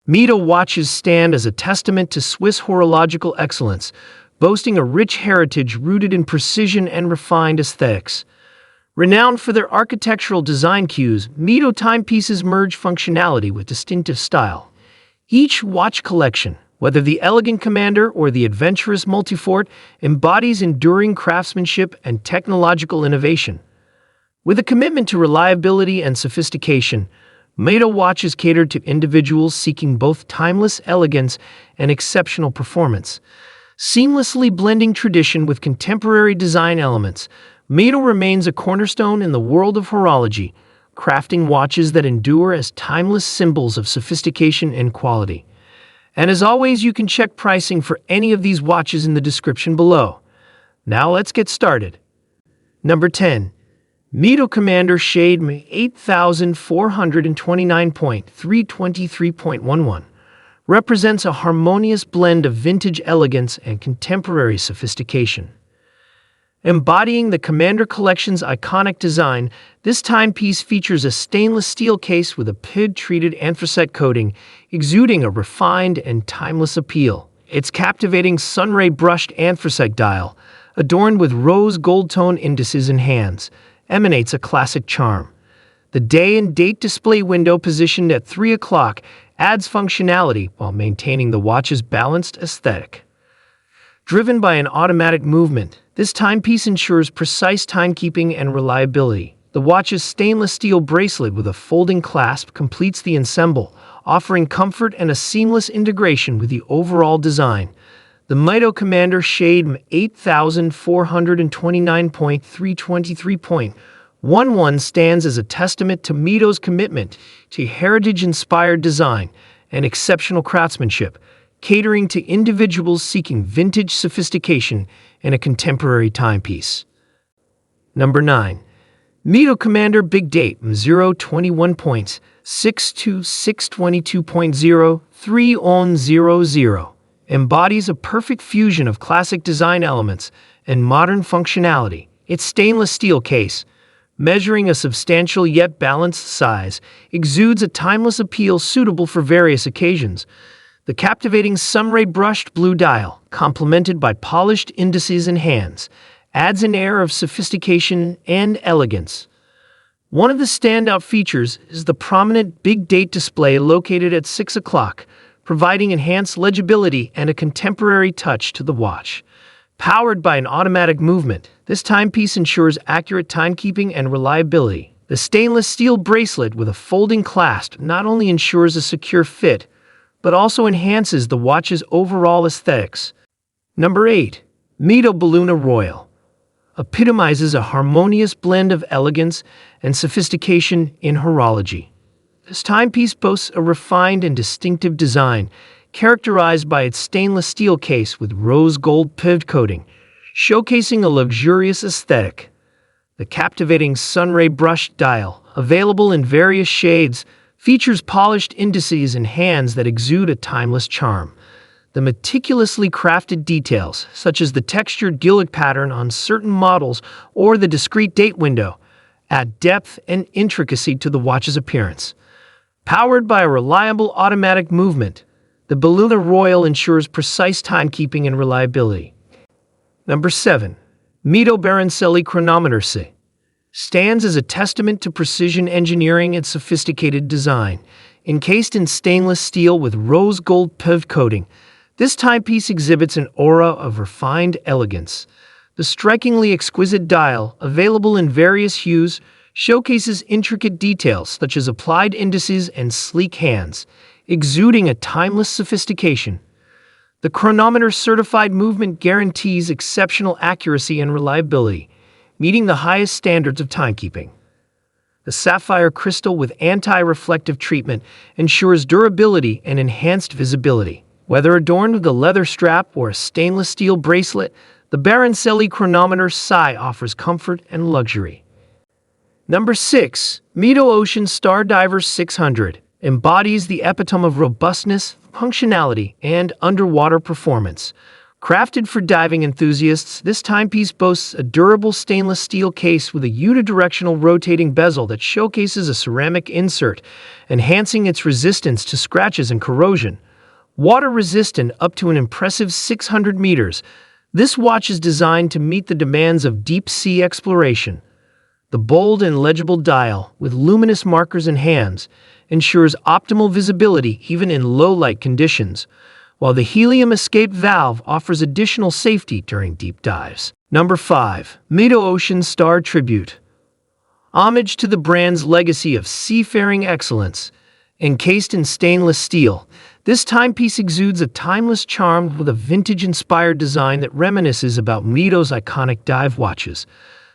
Mido Watches stand as a testament to Swiss horological excellence, boasting a rich heritage rooted in precision and refined aesthetics. Renowned for their architectural design cues, Mito timepieces merge functionality with distinctive style. Each watch collection, whether the elegant Commander or the adventurous multifort, embodies enduring craftsmanship and technological innovation. With a commitment to reliability and sophistication, Mido watches cater to individuals seeking both timeless elegance and exceptional performance. Seamlessly blending tradition with contemporary design elements, Mito remains a cornerstone in the world of horology, crafting watches that endure as timeless symbols of sophistication and quality. And as always, you can check pricing for any of these watches in the description below. Now let's get started. Number 10. Mito Commander Shade 8429.323.11 represents a harmonious blend of vintage elegance and contemporary sophistication. Embodying the Commander Collection's iconic design, this timepiece features a stainless steel case with a PID-treated anthracite coating, exuding a refined and timeless appeal. Its captivating sunray brushed anthracite dial, adorned with rose gold tone indices and hands, emanates a classic charm. The day and date display window positioned at 3 o'clock adds functionality while maintaining the watch's balanced aesthetic. Driven by an automatic movement, this timepiece ensures precise timekeeping and reliability. The watch's stainless steel bracelet with a folding clasp completes the ensemble, offering comfort and a seamless integration with the overall design. The Mito Commander Shade 8429.323.11 stands as a testament to Mito's commitment to heritage-inspired design and exceptional craftsmanship, catering to individuals seeking vintage sophistication in a contemporary timepiece. Number 9. Mito Commander Big Date 021.62622.03 embodies a perfect fusion of classic design elements and modern functionality. Its stainless steel case, measuring a substantial yet balanced size, exudes a timeless appeal suitable for various occasions. The captivating sunray brushed blue dial, complemented by polished indices and hands, adds an air of sophistication and elegance. One of the standout features is the prominent big date display located at 6 o'clock, providing enhanced legibility and a contemporary touch to the watch. Powered by an automatic movement, this timepiece ensures accurate timekeeping and reliability. The stainless steel bracelet with a folding clasp not only ensures a secure fit, but also enhances the watch's overall aesthetics. Number 8. Meo Baluna Royal epitomizes a harmonious blend of elegance and sophistication in horology. This timepiece boasts a refined and distinctive design, characterized by its stainless steel case with rose gold PID coating, showcasing a luxurious aesthetic. The captivating sunray brushed dial, available in various shades, features polished indices and hands that exude a timeless charm. The meticulously crafted details, such as the textured gillick pattern on certain models or the discrete date window, add depth and intricacy to the watch's appearance. Powered by a reliable automatic movement, the Baluna Royal ensures precise timekeeping and reliability. Number 7. Mito Baronelli Chronometer S stands as a testament to precision engineering and sophisticated design. Encased in stainless steel with rose gold PID coating, this timepiece exhibits an aura of refined elegance. The strikingly exquisite dial, available in various hues, showcases intricate details such as applied indices and sleek hands, exuding a timeless sophistication. The chronometer's certified movement guarantees exceptional accuracy and reliability, meeting the highest standards of timekeeping. The sapphire crystal with anti-reflective treatment ensures durability and enhanced visibility. Whether adorned with a leather strap or a stainless steel bracelet, the Baroncelli Chronometer S offers comfort and luxury. Number 6. Mito Ocean Star Diver 600 embodies the epitome of robustness, functionality, and underwater performance. Crafted for diving enthusiasts, this timepiece boasts a durable stainless steel case with a unidirectional rotating bezel that showcases a ceramic insert, enhancing its resistance to scratches and corrosion. Water-resistant up to an impressive 600 meters, this watch is designed to meet the demands of deep-sea exploration. The bold and legible dial, with luminous markers and hands, ensures optimal visibility even in low-light conditions, while the helium escape valve offers additional safety during deep dives. Number 5. Mito Ocean Star Tribute. Homage to the brand's legacy of seafaring excellence. Encased in stainless steel, this timepiece exudes a timeless charm with a vintage-inspired design that reminisces about Mito's iconic dive watches.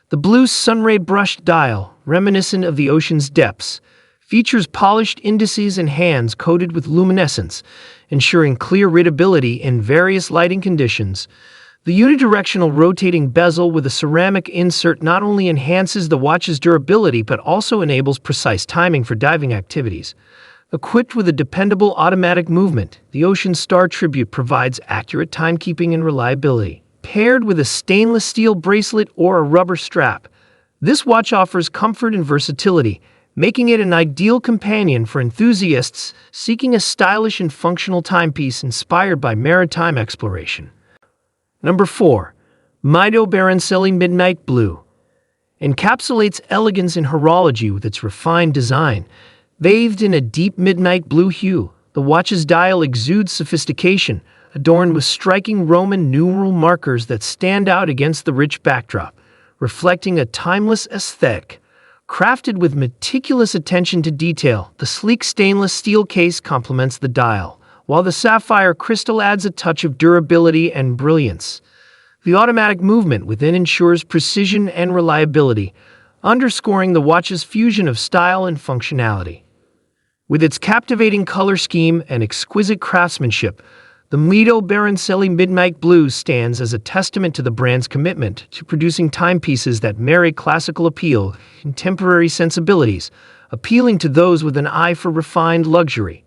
The blue sunray brushed dial, reminiscent of the ocean's depths, features polished indices and hands coated with luminescence, ensuring clear readability in various lighting conditions. The unidirectional rotating bezel with a ceramic insert not only enhances the watch's durability but also enables precise timing for diving activities. Equipped with a dependable automatic movement, the Ocean Star Tribute provides accurate timekeeping and reliability. Paired with a stainless steel bracelet or a rubber strap, this watch offers comfort and versatility, making it an ideal companion for enthusiasts seeking a stylish and functional timepiece inspired by maritime exploration. Number 4. Mido Baroncelli Midnight Blue. Encapsulates elegance in horology with its refined design. Bathed in a deep midnight blue hue, the watch's dial exudes sophistication, adorned with striking Roman numeral markers that stand out against the rich backdrop, reflecting a timeless aesthetic. Crafted with meticulous attention to detail, the sleek stainless steel case complements the dial, while the sapphire crystal adds a touch of durability and brilliance. The automatic movement within ensures precision and reliability, underscoring the watch's fusion of style and functionality. With its captivating color scheme and exquisite craftsmanship, the Mito Baroncelli Midnight Blue stands as a testament to the brand's commitment to producing timepieces that marry classical appeal and contemporary sensibilities, appealing to those with an eye for refined luxury.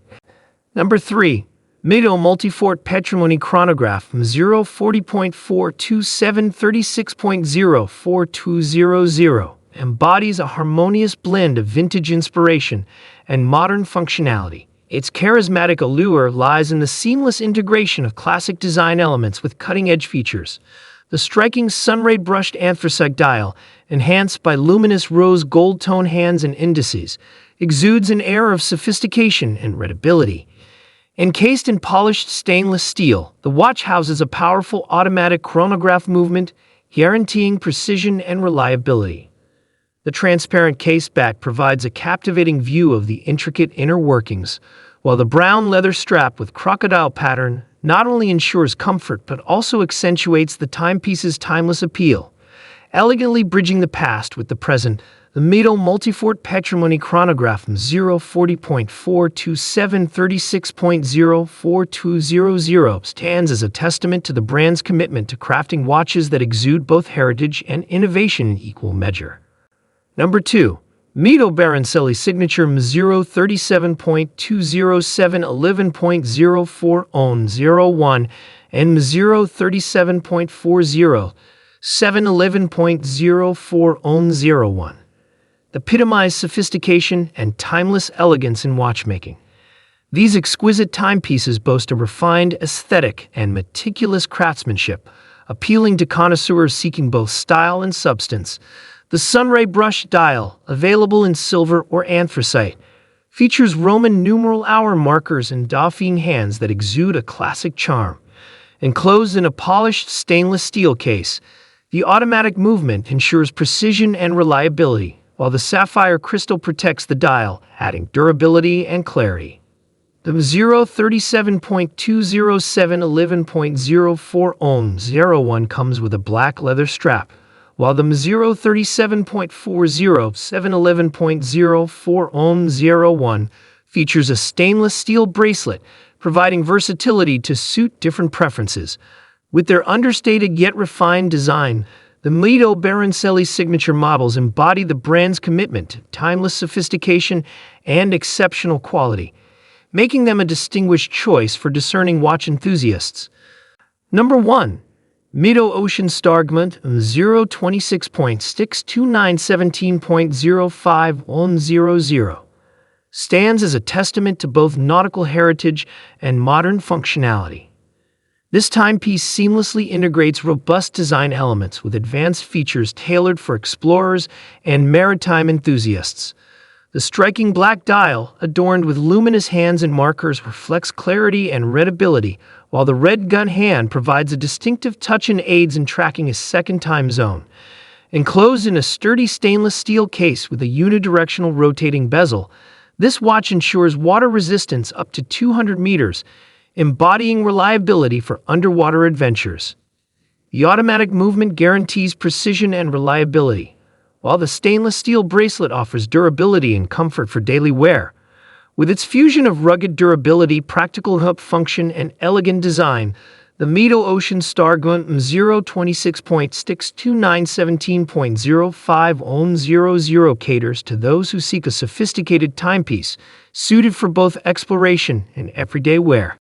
Number 3. Mito Multifort Patrimony Chronograph 040.42736.04200 embodies a harmonious blend of vintage inspiration and modern functionality. Its charismatic allure lies in the seamless integration of classic design elements with cutting-edge features. The striking sunray brushed anthracite dial, enhanced by luminous rose gold tone hands and indices, exudes an air of sophistication and readability. Encased in polished stainless steel, the watch houses a powerful automatic chronograph movement, guaranteeing precision and reliability. The transparent case back provides a captivating view of the intricate inner workings, while the brown leather strap with crocodile pattern not only ensures comfort but also accentuates the timepiece's timeless appeal. Elegantly bridging the past with the present, the Mito Multifort Patrimony Chronograph 040.42736.04200 stands as a testament to the brand's commitment to crafting watches that exude both heritage and innovation in equal measure. Number 2. Mito Baroncelli Signature 037.20711.0401 and 037.40.711.0401. Epitomize sophistication and timeless elegance in watchmaking. These exquisite timepieces boast a refined aesthetic and meticulous craftsmanship, appealing to connoisseurs seeking both style and substance. The sunray brush dial, available in silver or anthracite, features Roman numeral hour markers and Dauphine hands that exude a classic charm. Enclosed in a polished stainless steel case, the automatic movement ensures precision and reliability, while the sapphire crystal protects the dial, adding durability and clarity. The 037.20711.0401 comes with a black leather strap, while the 037.40711.0401 features a stainless steel bracelet, providing versatility to suit different preferences. With their understated yet refined design, the Mito Baroncelli signature models embody the brand's commitment to timeless sophistication and exceptional quality, making them a distinguished choice for discerning watch enthusiasts. Number 1. Mito Ocean Stargment 026.62917.05100 stands as a testament to both nautical heritage and modern functionality. This timepiece seamlessly integrates robust design elements with advanced features tailored for explorers and maritime enthusiasts. The striking black dial, adorned with luminous hands and markers, reflects clarity and readability, while the red gun hand provides a distinctive touch and aids in tracking a second time zone. Enclosed in a sturdy stainless steel case with a unidirectional rotating bezel, this watch ensures water resistance up to 200 meters, embodying reliability for underwater adventures. The automatic movement guarantees precision and reliability, while the stainless steel bracelet offers durability and comfort for daily wear. With its fusion of rugged durability, practical hub function, and elegant design, the Mido Ocean Stargment 026.62917.05100 caters to those who seek a sophisticated timepiece suited for both exploration and everyday wear.